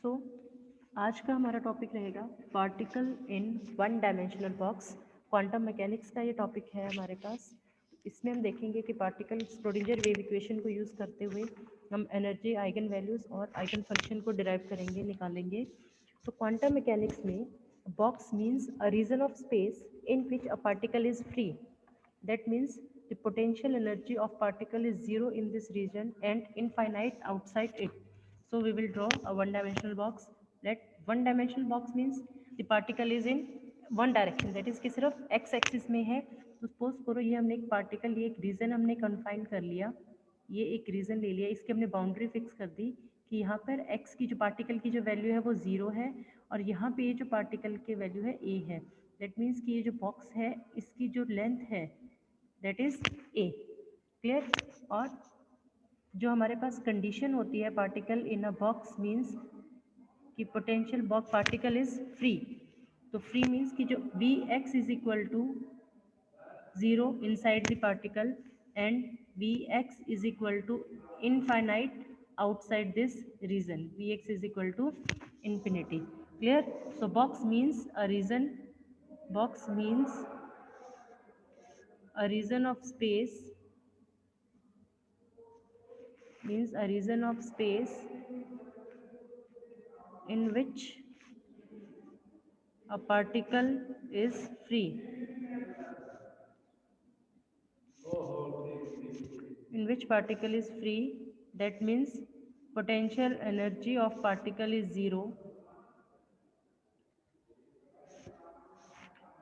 सो आज का हमारा टॉपिक रहेगा particle in one dimensional box. Quantum mechanics का ये टॉपिक है हमारे पास। इसमें हम देखेंगे कि पार्टिकल स्क्रोडिंजर वेव इक्वेशन को यूज़ करते हुए हम एनर्जी, आइगन वैल्यूज़ और आइगन फंक्शन को डिराइव करेंगे, निकालेंगे। तो क्वांटम मैकेनिक्स में box means a region of space in which a particle is free. That means the potential energy of particle is zero in this region and infinite outside it. So we will draw a one-dimensional box. Let one-dimensional box means the particle is in one direction. That is कि सिर्फ x axis में है. तो suppose करो ये हमने एक particle, ये एक region हमने confine कर लिया, ये एक रीजन ले लिया, इसकी हमने बाउंड्री फिक्स कर दी कि यहाँ पर x की जो पार्टिकल की जो वैल्यू है वो ज़ीरो है और यहाँ पे ये जो पार्टिकल की वैल्यू है a है. दैट मीन्स कि ये जो बॉक्स है इसकी जो लेंथ है दैट इज a. क्लियर? और जो हमारे पास कंडीशन होती है particle in a box means कि potential box particle is free. तो फ्री मीन्स कि जो V x is equal to 0 inside the particle and Vx is equal to infinite outside this region. Vx is equal to infinity. Clear? So box means a region. Box means a region of space. Means a region of space in which a particle is free. In which particle is free, that means potential energy of particle is zero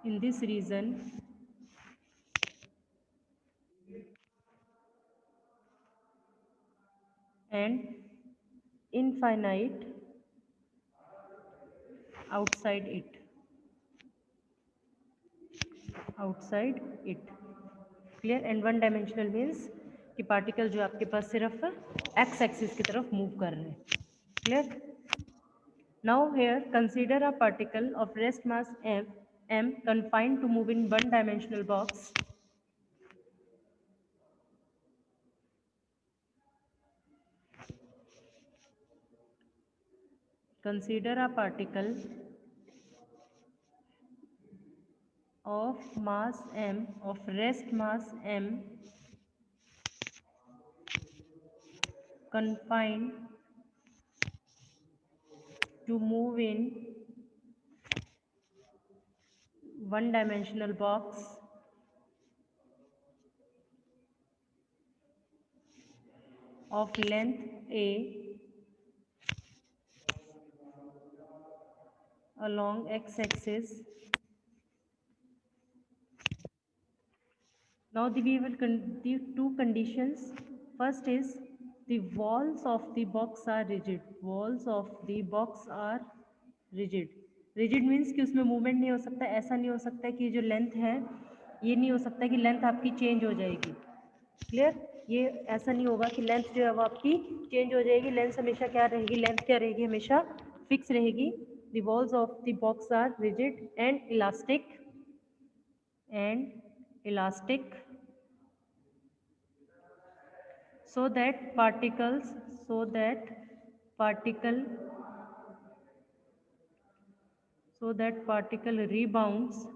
in this region and infinite outside it. Outside it. Clear? And one dimensional means कि particle जो आपके पास सिर्फ x axis की तरफ move कर रहे हैं. Clear? Now here consider a particle of rest mass m confined to move in one dimensional box. Consider a particle of mass m, of rest mass m, confined to move in one dimensional box of length a along x-axis. Now we will the two conditions. First is the walls of the box are rigid. Walls of the box are rigid. Rigid means कि उसमें movement नहीं हो सकता. ऐसा नहीं हो सकता कि जो लेंथ है ये नहीं हो सकता कि लेंथ आपकी चेंज हो जाएगी. क्लियर? ये ऐसा नहीं होगा कि लेंथ जो है वो आपकी चेंज हो जाएगी. लेंथ हमेशा क्या रहेगी? लेंथ क्या रहेगी? हमेशा फिक्स रहेगी. The walls of the box are rigid and elastic so that particle particle rebounds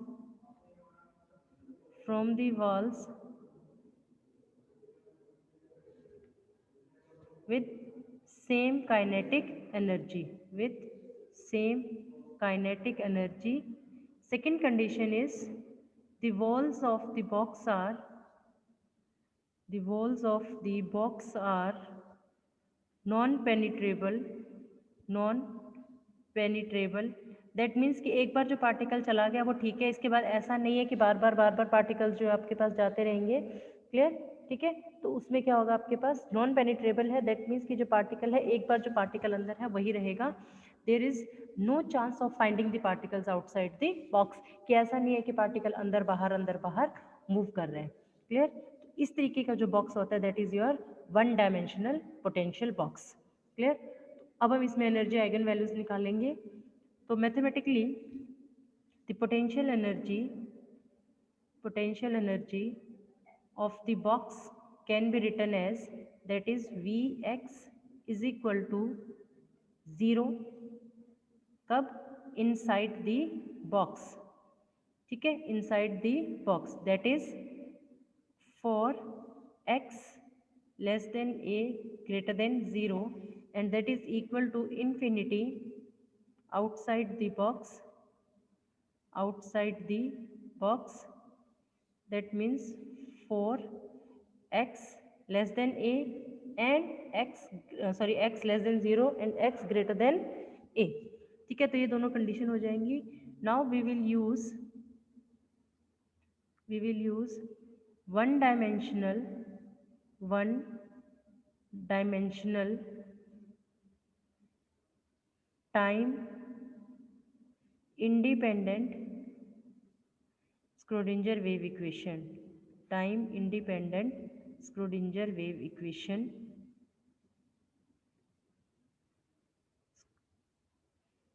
from the walls with same kinetic energy. With same kinetic energy. Second condition is the walls of the box are non-penetrable. non-penetrable. That means कि एक बार जो particle चला गया वो ठीक है. इसके बाद ऐसा नहीं है कि बार बार पार्टिकल्स जो आपके पास जाते रहेंगे. क्लियर? ठीक है. तो उसमें क्या होगा? आपके पास नॉन पेनिट्रेबल है. दैट मीन्स कि जो पार्टिकल है, एक बार जो पार्टिकल अंदर है वही रहेगा. There is no chance of finding the particles outside the box. कि ऐसा नहीं है कि पार्टिकल अंदर बाहर मूव कर रहे हैं. क्लियर? इस तरीके का जो बॉक्स होता है that is your one dimensional potential box. Clear? अब हम इसमें एनर्जी, आइगन वैल्यूज निकालेंगे. तो mathematically the potential energy of the box can be written as, that is Vx is equal to 0 कब? इनसाइड द बॉक्स, ठीक है, inside the box, that is for x less than a greater than 0 and that is equal to infinity outside the box, outside the box, that means for x less than a and x less than 0 and x greater than a, ठीक है, तो ये दोनों condition हो जाएंगी. Now we will use one dimensional time independent Schrodinger wave equation, time independent Schrodinger wave equation.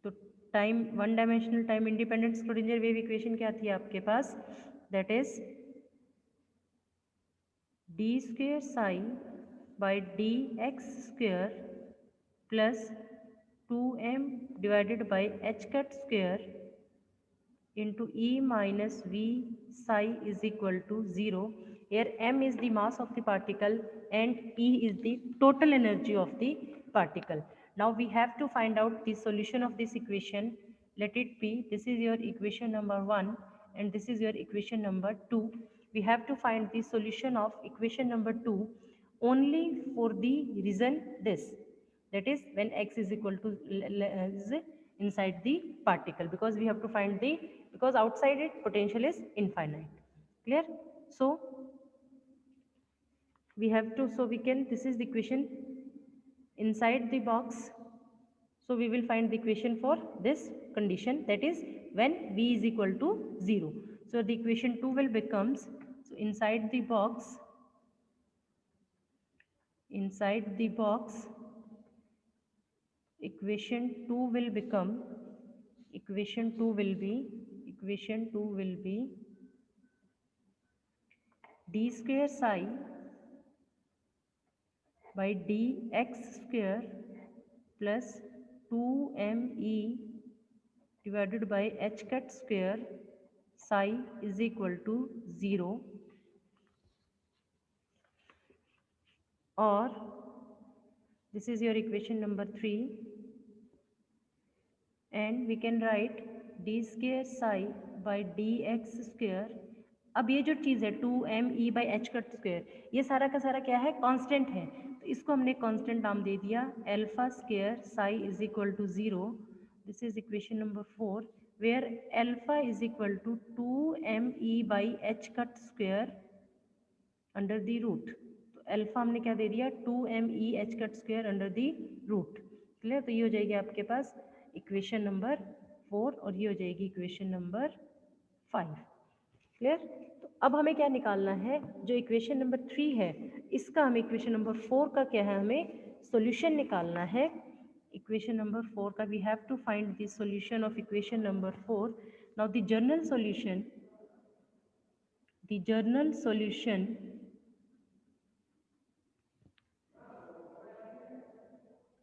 तो time one dimensional time independent Schrodinger wave equation क्या थी आपके पास? That is d square psi by d x square plus 2m divided by h cut square into E minus V psi is equal to 0. Here m is the mass of the particle and E is the total energy of the particle. Now we have to find out the solution of this equation. Let it be, this is your equation number 1 and this is your equation number 2. We have to find the solution of equation number 2 only for the reason this, that is when x is equal to is inside the particle, because we have to find the, because outside it potential is infinite, clear? So we have to, so we can, this is the equation inside the box, so we will find the equation for this condition, that is when v is equal to 0. So the equation 2 will becomes, so inside the box equation 2 will become, equation 2 will be d square psi by dx square plus 2me divided by h cut square psi is equal to 0, or this is your equation number 3 and we can write d square psi by dx square. अब ये जो चीज़ है 2me by h cut square, ये सारा का सारा क्या है? कांस्टेंट है, तो इसको हमने कांस्टेंट नाम दे दिया alpha square psi is equal to 0. This is equation number 4 where alpha is equal to 2me by h cut square under the root. तो अल्फा हमने क्या दे दिया? 2me h cut square under the root, clear? तो ये हो जाएगी आपके पास इक्वेशन नंबर 4 और ये हो जाएगी इक्वेशन नंबर 5, क्लियर? तो अब हमें क्या निकालना है? जो इक्वेशन नंबर 3 है इसका हमें इक्वेशन नंबर 4 का क्या है, हमें सॉल्यूशन निकालना है. इक्वेशन नंबर 4 का we have to find the solution of equation number 4. Now the general solution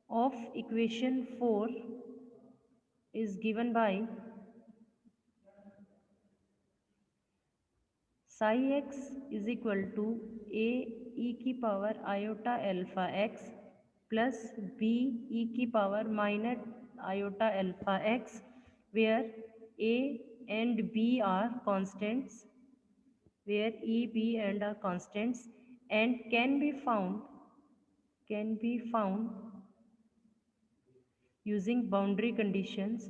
of equation 4 is given by psi x is equal to a e की power iota alpha x plus b e की power minus iota alpha x, where a and b are constants, where e, b and are constants and can be found using boundary conditions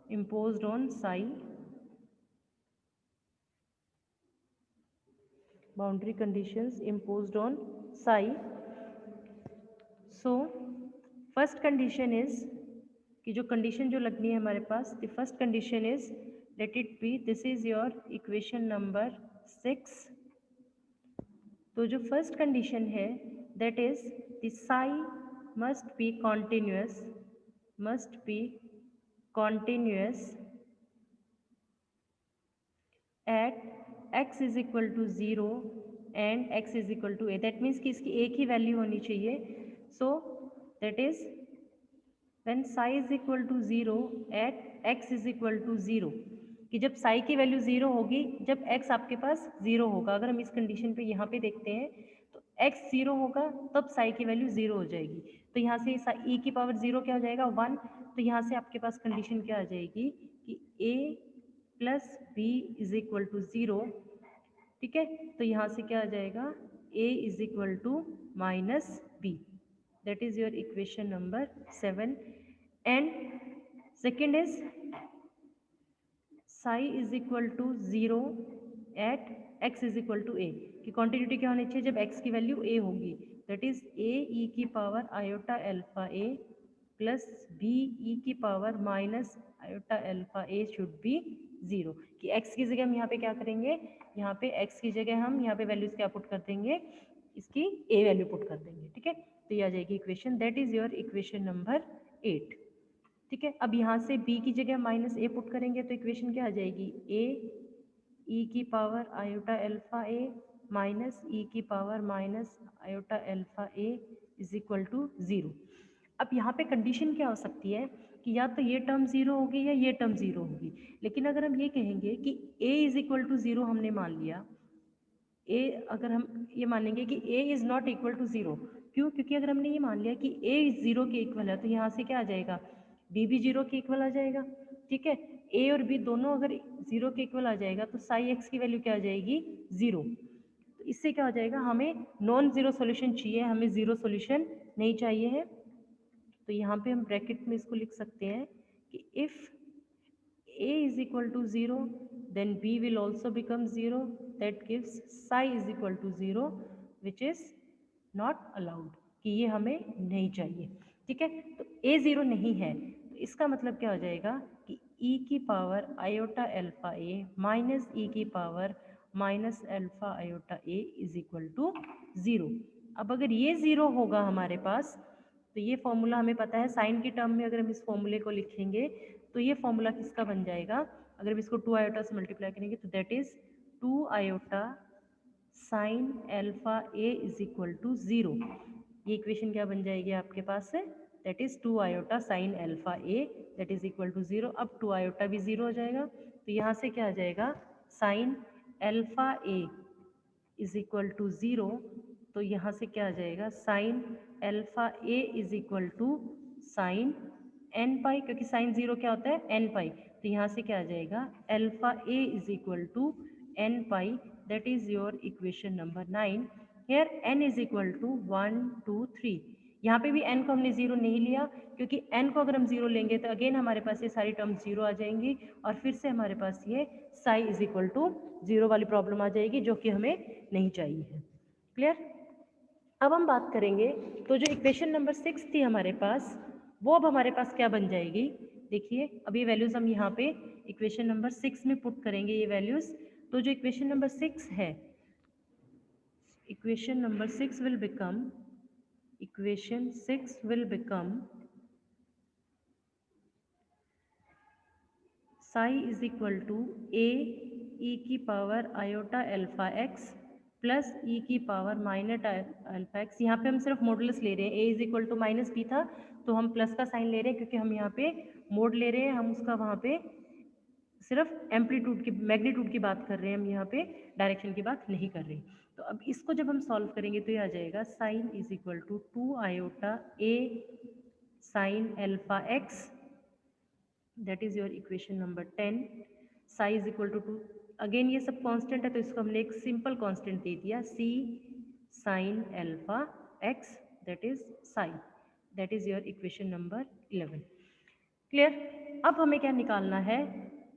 imposed on psi, boundary conditions imposed on psi. So first condition is कि जो condition जो लगनी है हमारे पास, the first condition is let it be, this is your equation number 6. तो जो first condition है that is the psi must be continuous at x is equal to 0 and x is equal to a, that means कि इसकी एक ही value होनी चाहिए. So that is when psi is equal to 0 at x is equal to 0, कि जब psi की value 0 होगी जब x आपके पास 0 होगा. अगर हम इस कंडीशन पे यहाँ पे देखते हैं तो x 0 होगा तब psi की वैल्यू 0 हो जाएगी. तो यहाँ से e की पावर 0 क्या हो जाएगा 1. तो यहाँ से आपके पास कंडीशन क्या आ जाएगी कि a plus b is equal to 0. ठीक है, तो यहाँ से क्या आ जाएगा a is equal to minus b. That is your equation number 7. And second is psi is equal to 0 at x is equal to a, की क्वांटिटी क्या होनी चाहिए जब x की वैल्यू a होगी. दैट इज a e की power iota alpha a plus b e की power minus iota alpha a should be 0. कि x की जगह हम यहाँ पे क्या करेंगे, यहाँ पे x की जगह हम यहाँ पे वैल्यूज क्या पुट कर देंगे, इसकी a वैल्यू पुट कर देंगे. ठीक है, तो ये आ जाएगी equation. That is your equation number 8. ठीक है, अब यहाँ से b की जगह माइनस ए पुट करेंगे तो इक्वेशन क्या आ जाएगी, a e की power iota alpha a minus e की power minus iota alpha a is equal to 0. अब यहाँ पे कंडीशन क्या हो सकती है कि या तो ये टर्म 0 होगी या ये टर्म 0 होगी. लेकिन अगर हम ये कहेंगे कि a इज इक्वल टू 0 हमने मान लिया, a अगर हम ये मानेंगे कि a is not equal to 0, क्यों, क्योंकि अगर हमने ये मान लिया कि a 0 के इक्वल है तो यहाँ से क्या आ जाएगा, b भी 0 के इक्वल आ जाएगा. ठीक है, a और b दोनों अगर 0 के इक्वल आ जाएगा तो साई x की वैल्यू क्या आ जाएगी 0. तो इससे क्या हो जाएगा, हमें नॉन ज़ीरो सोल्यूशन चाहिए, हमें ज़ीरो सोल्यूशन नहीं चाहिए है. तो यहाँ पे हम ब्रैकेट में इसको लिख सकते हैं कि if a is equal to 0 then b will also become 0, that gives psi is equal to 0 which is not allowed, कि ये हमें नहीं चाहिए. ठीक है, तो a 0 नहीं है तो इसका मतलब क्या हो जाएगा कि e की power iota alpha a minus e की power minus alpha iota a is equal to 0. अब अगर ये 0 होगा हमारे पास तो ये फॉर्मूला हमें पता है, साइन की टर्म में अगर हम इस फॉर्मूले को लिखेंगे तो ये फॉर्मूला किसका बन जाएगा, अगर हम इसको 2 आयोटा से मल्टीप्लाई करेंगे तो that is 2 iota sine alpha a is equal to 0. ये इक्वेशन क्या बन जाएगी आपके पास से, that is 2 iota sine alpha a that is equal to 0. अब 2 आयोटा भी 0 हो जाएगा तो यहाँ से क्या आ जाएगा, sine alpha a is equal to 0. तो यहाँ से क्या आ जाएगा, sine alpha a is equal to sine n pi, क्योंकि साइन 0 क्या होता है एन पाई. तो यहाँ से क्या आ जाएगा, alpha a is equal to n pi. That is your equation number 9. Here n is equal to 1 2 3. यहाँ पे भी n को हमने 0 नहीं लिया क्योंकि n को अगर हम 0 लेंगे तो अगेन हमारे पास ये सारी टर्म 0 आ जाएंगी और फिर से हमारे पास ये साई इज इक्वल टू 0 वाली प्रॉब्लम आ जाएगी जो कि हमें नहीं चाहिए है. क्लियर. अब हम बात करेंगे तो जो इक्वेशन नंबर 6 थी हमारे पास वो अब हमारे पास क्या बन जाएगी. देखिए अब ये वैल्यूज़ हम यहाँ पे इक्वेशन नंबर 6 में पुट करेंगे ये वैल्यूज़. तो जो इक्वेशन नंबर 6 है, equation number 6 will become, equation 6 will become psi is equal to a e की power iota alpha x plus e की पावर माइनस अल्फा एक्स. यहाँ पे हम सिर्फ मॉडुलस ले रहे हैं, a is equal to minus b था तो हम प्लस का साइन ले रहे हैं क्योंकि हम यहाँ पे मोड ले रहे हैं, हम उसका वहाँ पे सिर्फ एम्पलीट्यूड की मैग्नीट्यूड की बात कर रहे हैं, हम यहाँ पे डायरेक्शन की बात नहीं कर रहे. तो अब इसको जब हम सॉल्व करेंगे तो ये आ जाएगा sine is equal to 2 iota a sine alpha x, that is your equation number 10. Psi is equal to 2, again ये सब कांस्टेंट है तो इसको हमने एक सिंपल कांस्टेंट दे दिया c sine alpha x, that is psi. That is your equation number 11. Clear. अब हमें क्या निकालना है,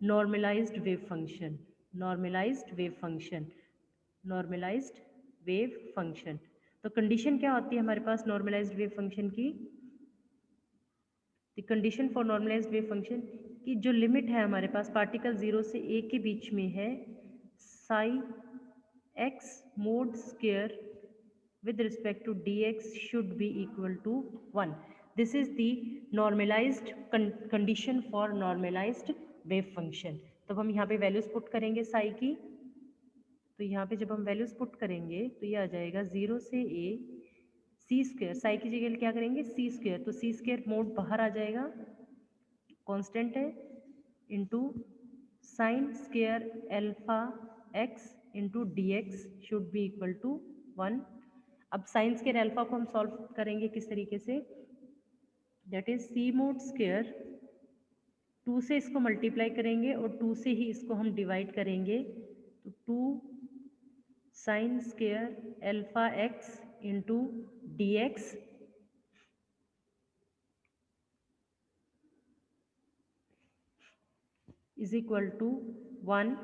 normalised wave function. Normalised wave function, normalised wave function. तो कंडीशन क्या होती है हमारे पास नॉर्मलाइज्ड वेव फंक्शन की, the condition for normalised wave function की जो लिमिट है हमारे पास पार्टिकल 0 से a के बीच में है, Sai x mode square with respect to dx should be equal to 1. This is the normalized condition for normalized wave function. तो हम यहाँ पे वैल्यूज पुट करेंगे साई की. तो यहाँ पे जब हम वैल्यूज़ पुट करेंगे तो ये आ जाएगा 0 से a सी स्क्वेयर, साई की जगह क्या करेंगे सी स्क्वेयर, तो सी स्क्वेयर मोड बाहर आ जाएगा, कांस्टेंट है, into sine square alpha x into d x should be equal to 1। अब साइन स्क्वेयर अल्फा को हम सॉल्व करेंगे किस तरीके से, that is c mod square, 2 से इसको मल्टीप्लाई करेंगे और 2 से ही इसको हम डिवाइड करेंगे, तो 2 sine square alpha x into d x is equal to 1।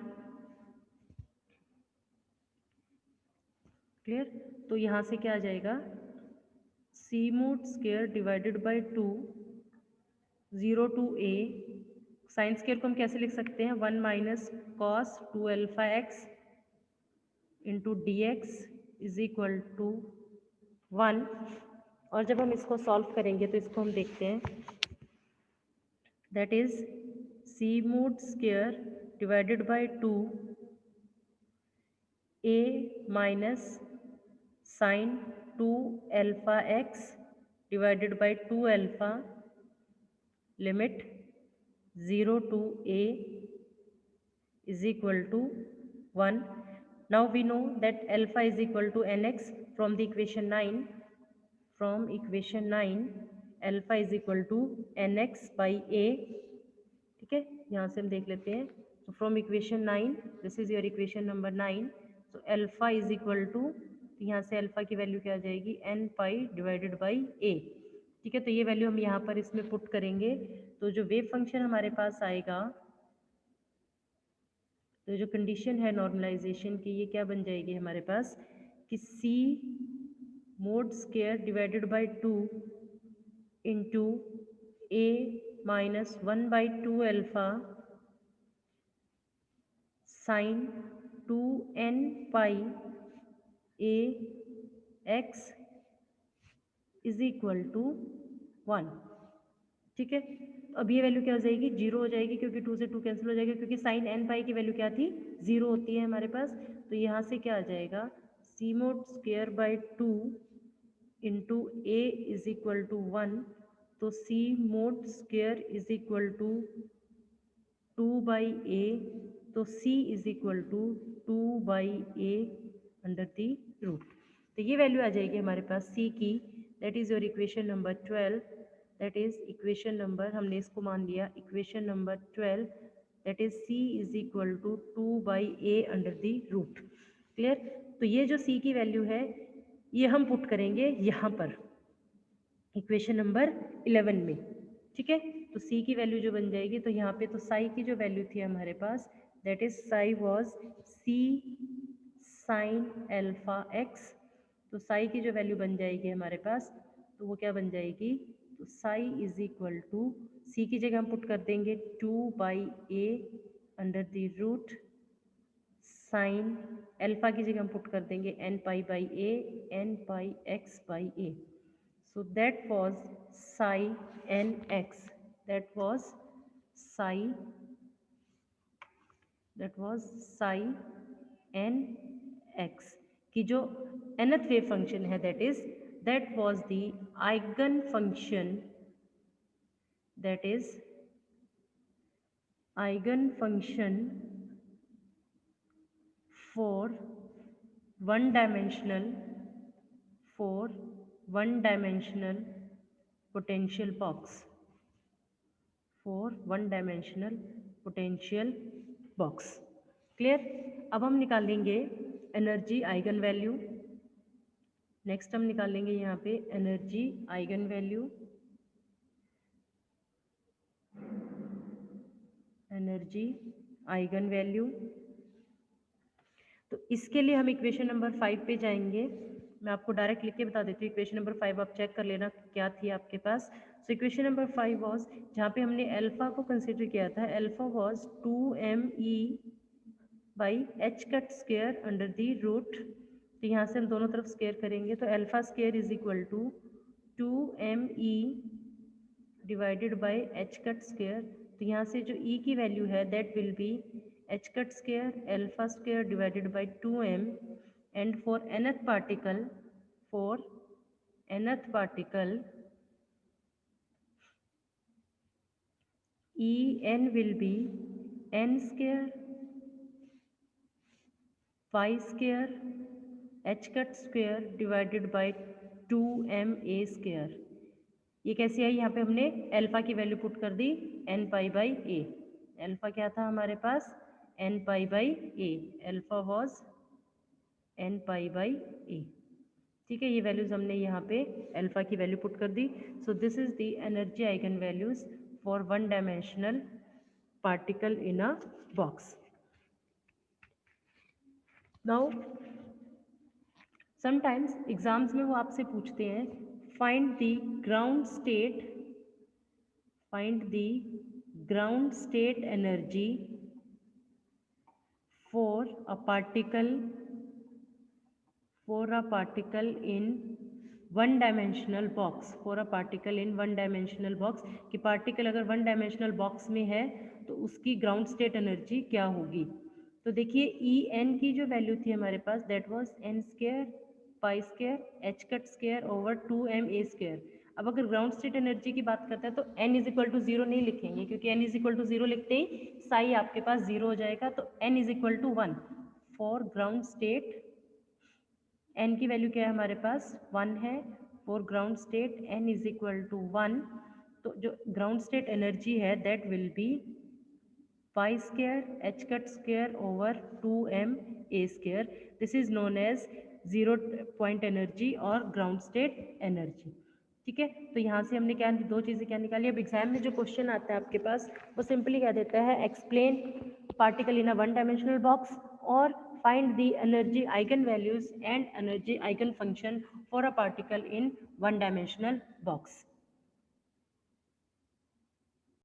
Clear, तो यहाँ से क्या आ जाएगा c mod square divided by 2, 0 to a, sine square को हम कैसे लिख सकते हैं 1 minus cos 2 alpha x into d x is equal to 1। और जब हम इसको सॉल्व करेंगे तो इसको हम देखते हैं, that is c mod square divided by 2 a minus sine 2 alpha x divided by 2 alpha limit 0 to a is equal to 1. Now we know that alpha is equal to nx from the equation 9. From equation 9 alpha is equal to nx by a. ठीक है, यहाँ से हम देख लेते हैं, so from equation 9 this is your equation number 9, so alpha is equal to, तो यहाँ से अल्फा की वैल्यू क्या आ जाएगी n pi divided by a। ठीक है, तो ये वैल्यू हम यहाँ पर इसमें पुट करेंगे, तो जो वेव फंक्शन हमारे पास आएगा, तो जो कंडीशन है नॉर्मलाइजेशन की, ये क्या बन जाएगी हमारे पास कि c mod square divided by 2 into a minus 1 by 2 alpha sine 2n pi a x is equal to 1। ठीक है, तो अब ये वैल्यू क्या हो जाएगी 0 हो जाएगी, क्योंकि 2 से 2 कैंसिल हो जाएगा, क्योंकि साइन n पाई की वैल्यू क्या थी 0 होती है हमारे पास, तो यहाँ से क्या आ जाएगा c mod square by 2 into a is equal to 1, तो c mod square is equal to 2 by a, तो c is equal to 2 by a under the root. तो ये वैल्यू आ जाएगी हमारे पास c की, that is your equation number 12, that is equation number, हमने इसको मान लिया equation number 12, that is c is equal to 2 by a under the root. Clear, तो ये जो c की वैल्यू है ये हम पुट करेंगे यहाँ पर इक्वेशन नंबर 11 में। ठीक है, तो c की वैल्यू जो बन जाएगी, तो यहाँ पे तो साई की जो वैल्यू थी हमारे पास, that is psi was c sine alpha x, तो साई की जो वैल्यू बन जाएगी हमारे पास, तो वो क्या बन जाएगी, तो psi is equal to c की जगह हम पुट कर देंगे 2 by a under the root sine alpha की जगह हम पुट कर देंगे n pi by a n pi x by a. So that was psi nx. That was psi nx की जो nth वेव फंक्शन है, that was the eigen function, that is eigen function for one dimensional potential box, for one dimensional potential box। Clear, अब हम निकालेंगे energy eigen value. Next हम निकालेंगे यहाँ पे energy eigen value, energy eigen value. तो इसके लिए हम इक्वेशन नंबर 5 पे जाएंगे, मैं आपको डायरेक्ट लिख के बता देती हूँ, इक्वेशन नंबर 5 आप चेक कर लेना क्या थी आपके पास। सो इक्वेशन नंबर 5 वॉज, जहाँ पे हमने अल्फा को कंसिडर किया था, alpha was 2me by h cut square under the root, तो यहाँ से हम दोनों तरफ स्क्वेयर करेंगे, तो alpha square is equal to 2me divided by h cut square, तो यहाँ से जो e की वैल्यू है that will be h cut square alpha square divided by 2m, and for nth particle En will be n square phi square h cut square divided by 2ma square। ये कैसे आई? यहाँ पे हमने alpha की value put कर दी n pi by a. Alpha क्या था हमारे पास? n pi by a. Alpha was n pi by a. ठीक है, ये वैल्यूज हमने यहाँ पे अल्फा की वैल्यू पुट कर दी। So this is the energy eigen values for one dimensional particle in a box. Now sometimes exams में वो आपसे पूछते हैं find the ground state energy for a particle in one dimensional box. कि particle अगर one dimensional box में है तो उसकी ग्राउंड स्टेट एनर्जी क्या होगी। तो देखिए ई एन की जो वैल्यू थी हमारे पास that was n square pi square h cut square over 2ma square. अब अगर ग्राउंड स्टेट एनर्जी की बात करते हैं तो n इज इक्वल टू 0 नहीं लिखेंगे, क्योंकि n इज इक्वल टू 0 लिखते ही साई आपके पास 0 हो जाएगा। तो n is equal to 1 for ground state. n की वैल्यू क्या है हमारे पास? 1 है। For ground state n is equal to 1। तो जो ग्राउंड स्टेट एनर्जी है that will be pi square h cut square over 2ma square. This is known as zero point energy और ग्राउंड स्टेट एनर्जी। ठीक है, तो यहाँ से हमने क्या दो चीज़ें क्या निकाली। अब एग्जाम में जो क्वेश्चन आता है आपके पास वो सिंपली क्या देता है, explain particle in a one dimensional box और find the energy eigen values and energy eigen function for a particle in one dimensional box.